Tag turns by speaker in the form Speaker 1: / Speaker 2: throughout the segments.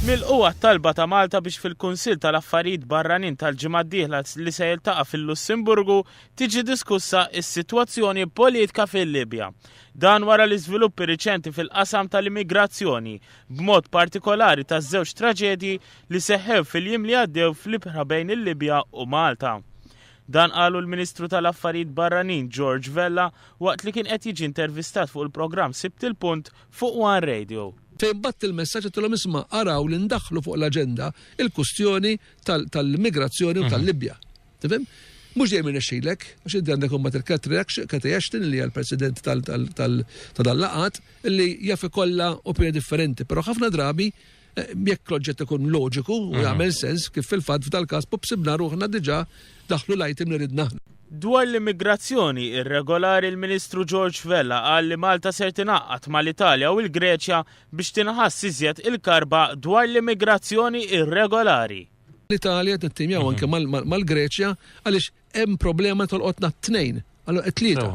Speaker 1: Milquwa talba ta' Malta biex fil-Kunsill tal-Affarijiet Barranin tal-ġimgħa d-dieħla li se jiltaqa' fil-Lussemburgu tiġi diskussa s-sitwazzjoni politika fil-Libja. Dan wara l-iżviluppi riċenti fil-qasam tal-immigrazzjoni, b'mod partikolari taż-żewġ traġedji li seħħew fil-jiem li għaddew fl-ibħra bejn il-Libja u Malta. Dan qalu l-Ministru tal-Affarijiet Barranin George Vella waqt li kien qed jiġi intervistat fuq il-programm Sibt il-Punt fuq One Radio.
Speaker 2: Fejn batt il-messaġġ tilhom isma' araw li ndaħlu fuq l-aġenda il-kustjoni tal-immigrazzjoni u tal-Libja. Tifhem? Mhux dejjem irnexxielek, għax inti għandek imbagħad il-Catherine Ashton li hija l-President tal-laqat li jaf ikollha opinjoni differenti, però ħafna drabi jekk proġett ikun loġiku u jagħmel sens kif fil-fatt f'dal-każ pobsibna ruħna diġà daħlu l-item li ridna aħna.
Speaker 1: Dwar l-immigrazzjoni irregolari l-Ministru George Vella qal li Malta ser tinaqqat mal-Italja u l-Greċja biex tinħass iżjed il-karba dwar l-immigrazzjoni irregolari.
Speaker 2: L-Italja tittimjaw anke mal-Greċja għaliex hemm problema tolqotna t-tnejn, allura tlieta,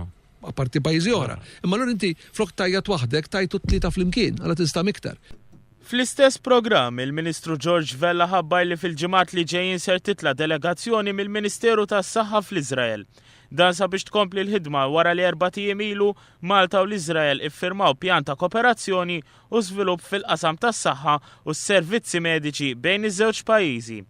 Speaker 2: apparti pajjiżi oħra. Imma allura inti flok tajjat waħdek tajtu tlieta flimkien, allura tista' miktar.
Speaker 1: Fl-istess programm, il-Ministru George Vella ħabbar li fil-ġimgħat li ġejjin ser titla' delegazzjoni mill-Ministeru tas-Saħħa fl-Iżrael. Dan sabiex tkompli l-ħidma wara li 4 ijiem ilu Malta u l-Iżrael iffirmaw pjan ta' kooperazzjoni u żvilupp fil-qasam tas-saħħa u s-servizzi mediċi bejn iż-żewġ pajjiżi.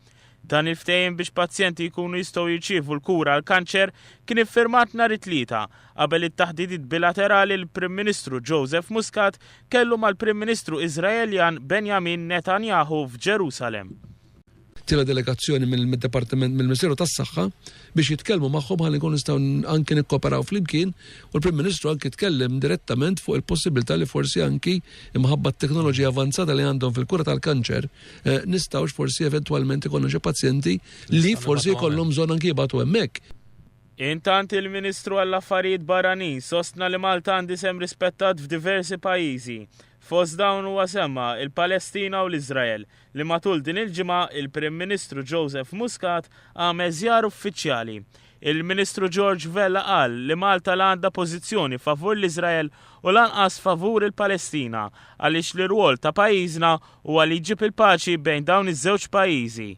Speaker 1: Dan il-ftehim biex pazjenti jkunu jistgħu jirċievu l-kura għal kanċer kien iffirmat nhar it-tlieta qabel it-taħdidiet bilaterali l-Prim Ministru Joseph Muscat kellu mal-Prim Ministru Iżraeljan Benjamin Netanyahu f'Ġerusalemm.
Speaker 2: Tila delegazzjoni mill-Departiment mill-Ministeru tas-Saħħa biex jitkellmu magħhom ħalli nkunu nistgħu anke nikkoperaw flimkien u l-Prim Ministru anke tkellem direttament fuq il-possibilità li forsi anki imħabba t-teknoloġija avanzata li għandhom fil-kura tal-kanċer nistgħux forsi eventwalment ikollna xi pazjenti li forsi jkollhom bżonn anke jibgħatu hemmhekk.
Speaker 1: Intant il-Ministru għall-Affarijiet Barranin sostna li Malta għandi sem rispettat f'diversi pajjiżi. Fost dawn huwa semma il-Palestina u l-Iżrael li matul din il-ġimgħa il-Prim Ministru Joseph Muscat għamel żjara uffiċjali. Il-Ministru George Vella qal li Malta għandha pożizzjoni favur l-Iżrael u lanqas favur il-Palestina għaliex l-irwol ta' pajjiżna huwa li jġib il-paċi bejn dawn iż-żewġ pajjiżi.